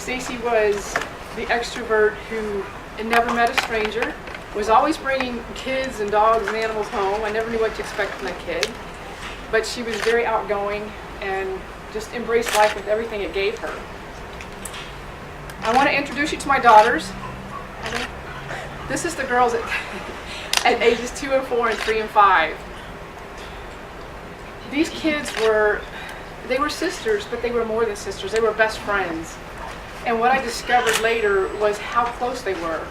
Stacy was the extrovert who never met a stranger, was always bringing kids and dogs and animals home. I never knew what to expect from that kid, but she was very outgoing and just embraced life with everything it gave her. I want to introduce you to my daughters. This is the girls at ages 2 and 4 and 3 and 5. These kids were sisters, but they were more than sisters. They were best friends. And what I discovered later was how close they were.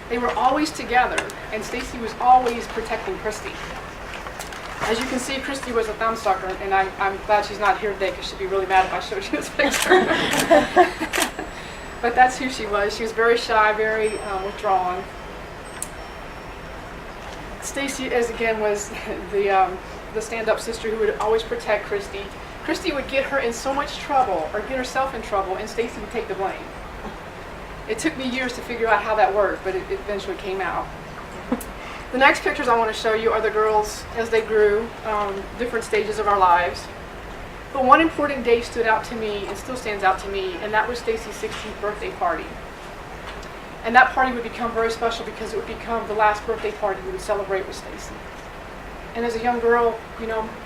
They were always together, and Stacy was always protecting Christy. As you can see, Christy was a thumb sucker, and I'm glad she's not here today because she'd be really mad if I showed you this picture. But that's who she was. She was very shy, very withdrawn. Stacy, as again, was the stand-up sister who would always protect Christy. Christy would get her in so much trouble or get herself in trouble, and Stacy would take the blame. It took me years to figure out how that worked, but it eventually came out. The next pictures I want to show you are the girls as they grew, different stages of our lives. But one important day stood out to me and still stands out to me, and that was Stacy's 16th birthday party. And that party would become very special because it would become the last birthday party we would celebrate with Stacy. And as a young girl,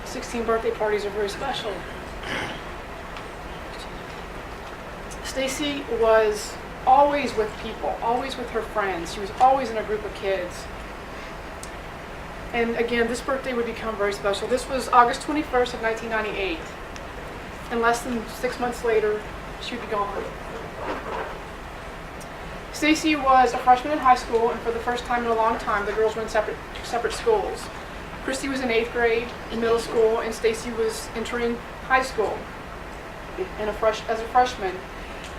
16 birthday parties are very special. Stacy was always with people, always with her friends. She was always in a group of kids. And again, this birthday would become very special. This was August 21st of 1998. And less than 6 months later, she would be gone. Stacy was a freshman in high school, and for the first time in a long time, the girls were in separate schools. Christy was in 8th grade in middle school, and Stacy was entering high school as a freshman,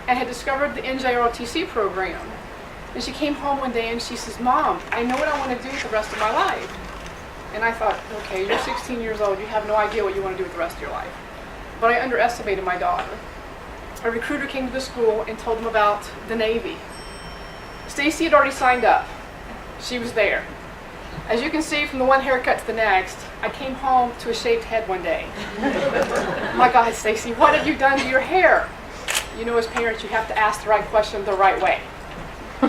and had discovered the NJROTC program. And she came home one day and she says, "Mom, I know what I want to do with the rest of my life." And I thought, okay, you're 16 years old, you have no idea what you want to do with the rest of your life. But I underestimated my daughter. A recruiter came to the school and told them about the Navy. Stacy had already signed up. She was there. As you can see from the one haircut to the next, I came home to a shaved head one day. My God, Stacy, what have you done to your hair? As parents, you have to ask the right question the right way.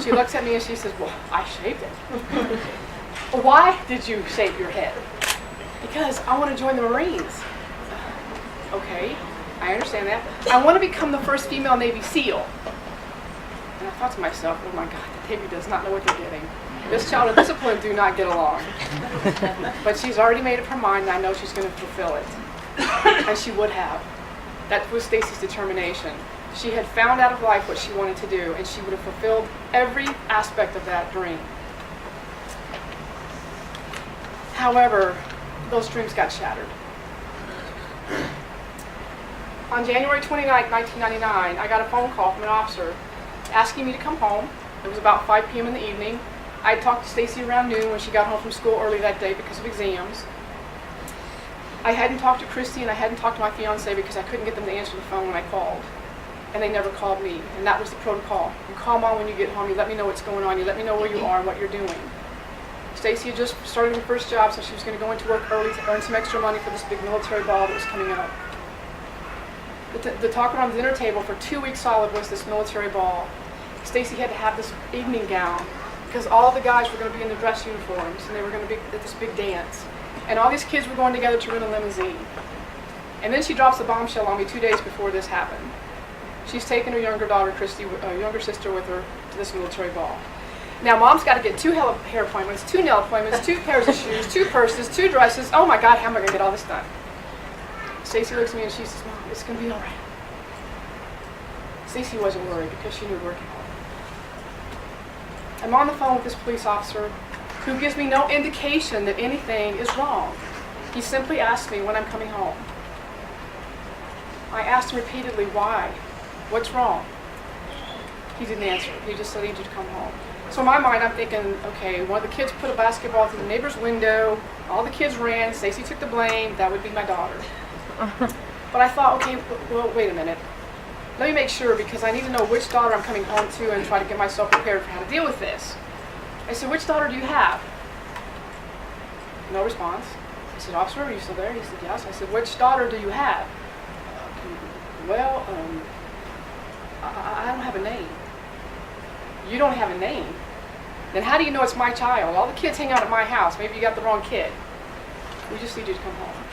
She looks at me and she says, "Well, I shaved it." "Why did you shave your head?" "Because I want to join the Marines." "Okay, I understand that. I want to become the first female Navy SEAL." And I thought to myself, oh my God, the Navy does not know what they're getting. This child and discipline do not get along. But she's already made up her mind, and I know she's going to fulfill it. And she would have. That was Stacy's determination. She had found out of life what she wanted to do, and she would have fulfilled every aspect of that dream. However, those dreams got shattered. On January 29, 1999, I got a phone call from an officer asking me to come home. It was about 5 p.m. in the evening. I talked to Stacy around noon when she got home from school early that day because of exams. I hadn't talked to Christy and I hadn't talked to my fiance because I couldn't get them to answer the phone when I called. And they never called me. And that was the protocol. You call Mom when you get home. You let me know what's going on. You let me know where you are and what you're doing. Stacy had just started her first job, so she was going to go into work early to earn some extra money for this big military ball that was coming up. The talk around the dinner table for 2 weeks solid was this military ball. Stacy had to have this evening gown because all the guys were going to be in their dress uniforms and they were going to be at this big dance. And all these kids were going together to rent a limousine. And then she drops a bombshell on me 2 days before this happened. She's taken her younger daughter, Christy, younger sister, with her to this military ball. Now, Mom's got to get 2 hair appointments, 2 nail appointments, 2 pairs of shoes, 2 purses, 2 dresses. Oh my God, how am I going to get all this done? Stacy looks at me and she says, "Mom, it's going to be all right." Stacy wasn't worried because she knew working hard. I'm on the phone with this police officer who gives me no indication that anything is wrong. He simply asked me when I'm coming home. I asked him repeatedly, why? What's wrong? He didn't answer. He just said, "I need you to come home." So in my mind, I'm thinking, okay, one of the kids put a basketball through the neighbor's window, all the kids ran, Stacy took the blame, that would be my daughter. But I thought, okay, well, wait a minute. Let me make sure because I need to know which daughter I'm coming home to and try to get myself prepared for how to deal with this. I said, "Which daughter do you have?" No response. I said, "Officer, are you still there?" He said, "Yes." I said, "Which daughter do you have?" "Well, I don't have a name. You don't have a name? Then how do you know it's my child? All the kids hang out at my house. Maybe you got the wrong kid. We just need you to come home.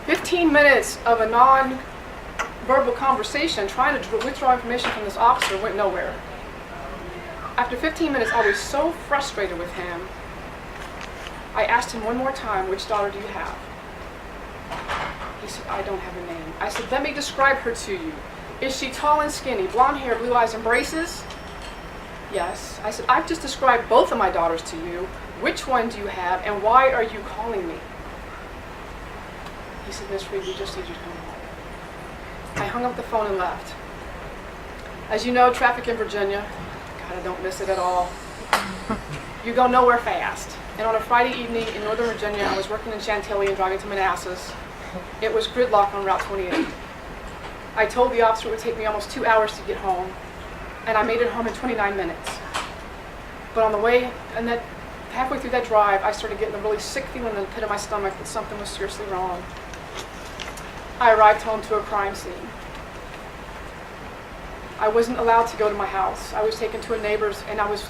15 minutes of a non-verbal conversation trying to withdraw information from this officer went nowhere. After 15 minutes, I was so frustrated with him, I asked him one more time, which daughter do you have? He said, I don't have a name. I said, let me describe her to you. Is she tall and skinny, blonde hair, blue eyes, and braces? Yes. I said, I've just described both of my daughters to you. Which one do you have, and why are you calling me? He said, Miss Reed, we just need you to come home. I hung up the phone and left. As you know, traffic in Virginia, God, I don't miss it at all. You go nowhere fast. And on a Friday evening in Northern Virginia, I was working in Chantilly and driving to Manassas. It was gridlock on Route 28. I told the officer it would take me almost 2 hours to get home, and I made it home in 29 minutes. But on the way, and that halfway through that drive, I started getting a really sick feeling in the pit of my stomach that something was seriously wrong. I arrived home to a crime scene. I wasn't allowed to go to my house. I was taken to a neighbor's, and I was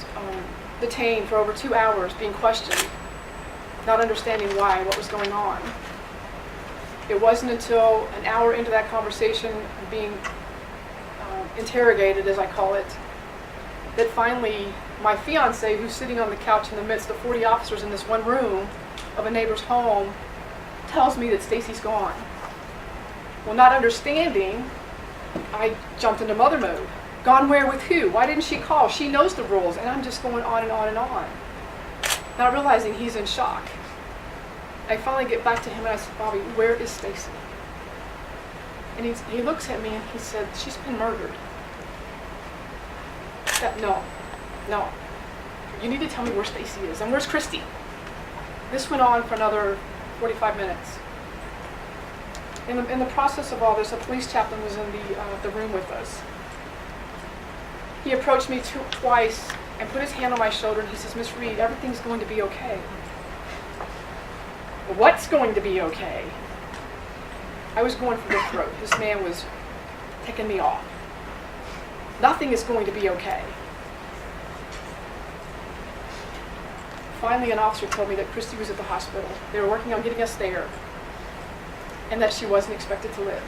detained for over 2 hours, being questioned, not understanding why, what was going on. It wasn't until an hour into that conversation, being interrogated, as I call it, that finally my fiance, who's sitting on the couch in the midst of 40 officers in this one room of a neighbor's home, tells me that Stacy's gone. Well, not understanding, I jumped into mother mode. Gone where, with who? Why didn't she call? She knows the rules, and I'm just going on and on and on. Not realizing he's in shock. I finally get back to him and I said, Bobby, where is Stacy? And he looks at me and he said, she's been murdered. No. You need to tell me where Stacy is, and where's Christy? This went on for another 45 minutes. In the process of all this, a police chaplain was in the room with us. He approached me twice and put his hand on my shoulder and he says, Miss Reed, everything's going to be okay. What's going to be okay? I was going for the throat. This man was ticking me off. Nothing is going to be okay. Finally, an officer told me that Christy was at the hospital. They were working on getting us there, and that she wasn't expected to live.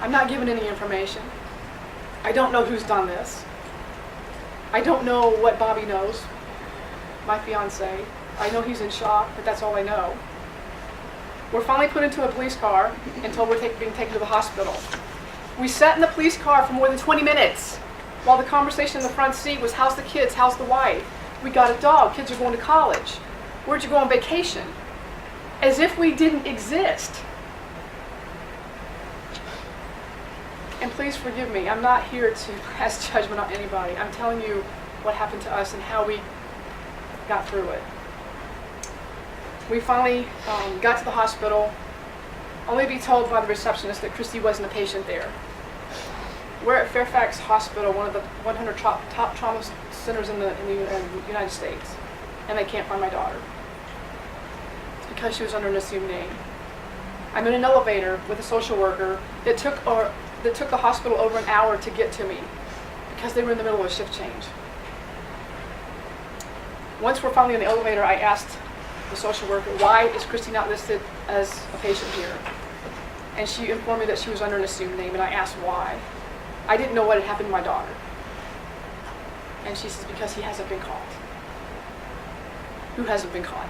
I'm not given any information. I don't know who's done this. I don't know what Bobby knows, my fiance. I know he's in shock, but that's all I know. We're finally put into a police car and told we're being taken to the hospital. We sat in the police car for more than 20 minutes while the conversation in the front seat was, how's the kids, how's the wife? We got a dog, kids are going to college. Where'd you go on vacation? As if we didn't exist. And please forgive me, I'm not here to pass judgment on anybody. I'm telling you what happened to us and how we got through it. We finally got to the hospital, only to be told by the receptionist that Christy wasn't a patient there. We're at Fairfax Hospital, one of the 100 top trauma centers in the United States, and they can't find my daughter. It's because she was under an assumed name. I'm in an elevator with a social worker that took the hospital over an hour to get to me because they were in the middle of a shift change. Once we're finally in the elevator, I asked the social worker, why is Christy not listed as a patient here? And she informed me that she was under an assumed name, and I asked why. I didn't know what had happened to my daughter. And she says, because he hasn't been caught. Who hasn't been caught?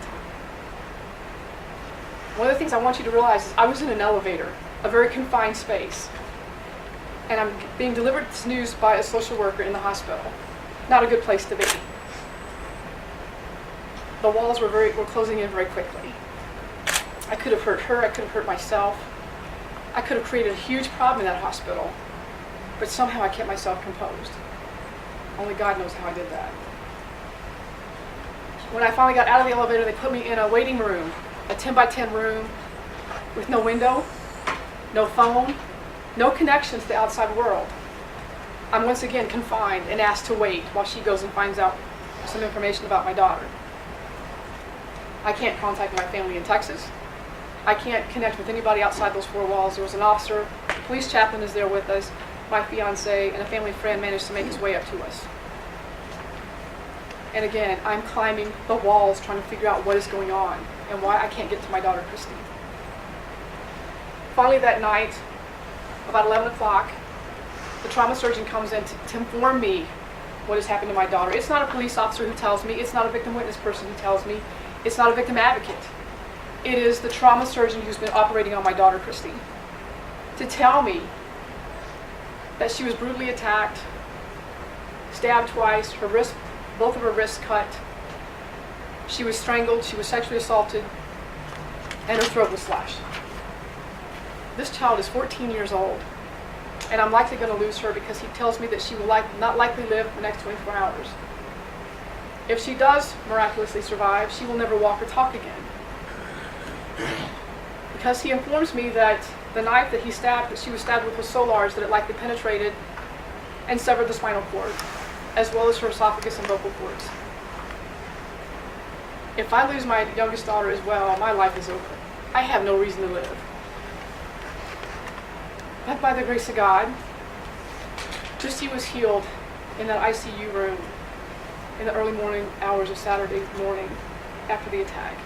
One of the things I want you to realize is I was in an elevator, a very confined space, and I'm being delivered this news by a social worker in the hospital. Not a good place to be. The walls were closing in very quickly. I could have hurt her, I could have hurt myself. I could have created a huge problem in that hospital, but somehow I kept myself composed. Only God knows how I did that. When I finally got out of the elevator, they put me in a waiting room, a 10 by 10 room with no window, no phone, no connection to the outside world. I'm once again confined and asked to wait while she goes and finds out some information about my daughter. I can't contact my family in Texas. I can't connect with anybody outside those four walls. There was an officer, the police chaplain is there with us, my fiance, and a family friend managed to make his way up to us. And again, I'm climbing the walls trying to figure out what is going on and why I can't get to my daughter, Christy. Finally that night, about 11 o'clock, the trauma surgeon comes in to inform me what has happened to my daughter. It's not a police officer who tells me. It's not a victim witness person who tells me. It's not a victim advocate. It is the trauma surgeon who's been operating on my daughter, Christy, to tell me that she was brutally attacked, stabbed twice, both of her wrists cut. She was strangled, she was sexually assaulted, and her throat was slashed. This child is 14 years old, and I'm likely going to lose her because he tells me that she will not likely live the next 24 hours. If she does miraculously survive, she will never walk or talk again. Because he informs me that the knife that she was stabbed with was so large that it likely penetrated and severed the spinal cord, as well as her esophagus and vocal cords. If I lose my youngest daughter as well, my life is over. I have no reason to live. But by the grace of God, Christy was healed in that ICU room in the early morning hours of Saturday morning after the attack.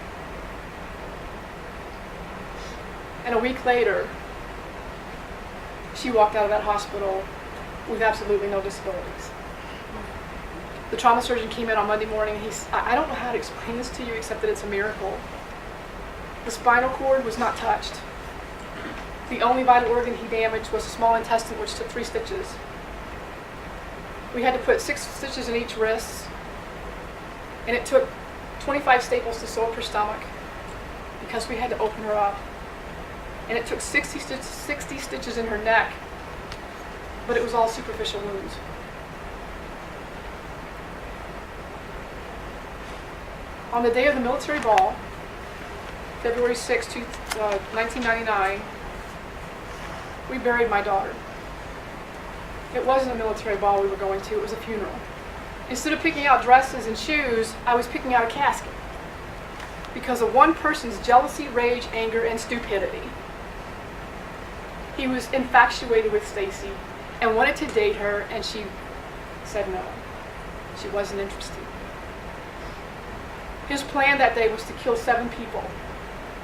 And a week later, she walked out of that hospital with absolutely no disabilities. The trauma surgeon came in on Monday morning. I don't know how to explain this to you except that it's a miracle. The spinal cord was not touched. The only vital organ he damaged was the small intestine, which took 3 stitches. We had to put 6 stitches in each wrist, and it took 25 staples to sew up her stomach because we had to open her up. And it took 60 stitches in her neck, but it was all superficial wounds. On the day of the military ball, February 6, 1999, we buried my daughter. It wasn't a military ball we were going to, it was a funeral. Instead of picking out dresses and shoes, I was picking out a casket because of one person's jealousy, rage, anger, and stupidity. He was infatuated with S.T.A.C.I.E and wanted to date her, and she said no. She wasn't interested. His plan that day was to kill 7 people.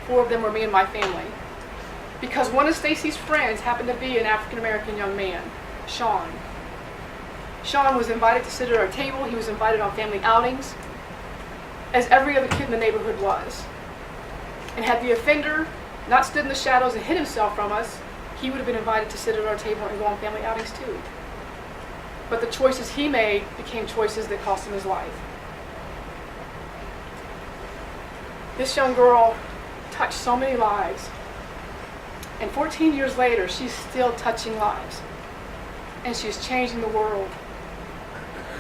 4 of them were me and my family. Because one of S.T.A.C.I.'s friends happened to be an African-American young man, Sean. Sean was invited to sit at our table. He was invited on family outings, as every other kid in the neighborhood was. And had the offender not stood in the shadows and hid himself from us, he would have been invited to sit at our table and go on family outings too. But the choices he made became choices that cost him his life. This young girl touched so many lives. And 14 years later, she's still touching lives. And she's changing the world.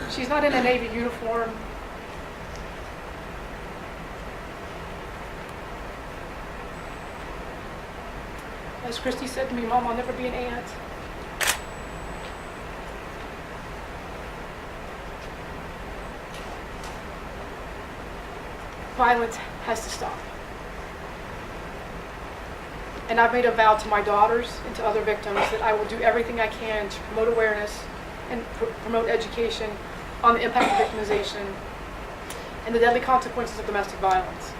She's not in a Navy uniform. As Christy said to me, Mom, I'll never be an aunt. Violence has to stop. And I've made a vow to my daughters and to other victims that I will do everything I can to promote awareness and promote education on the impact of victimization and the deadly consequences of domestic violence.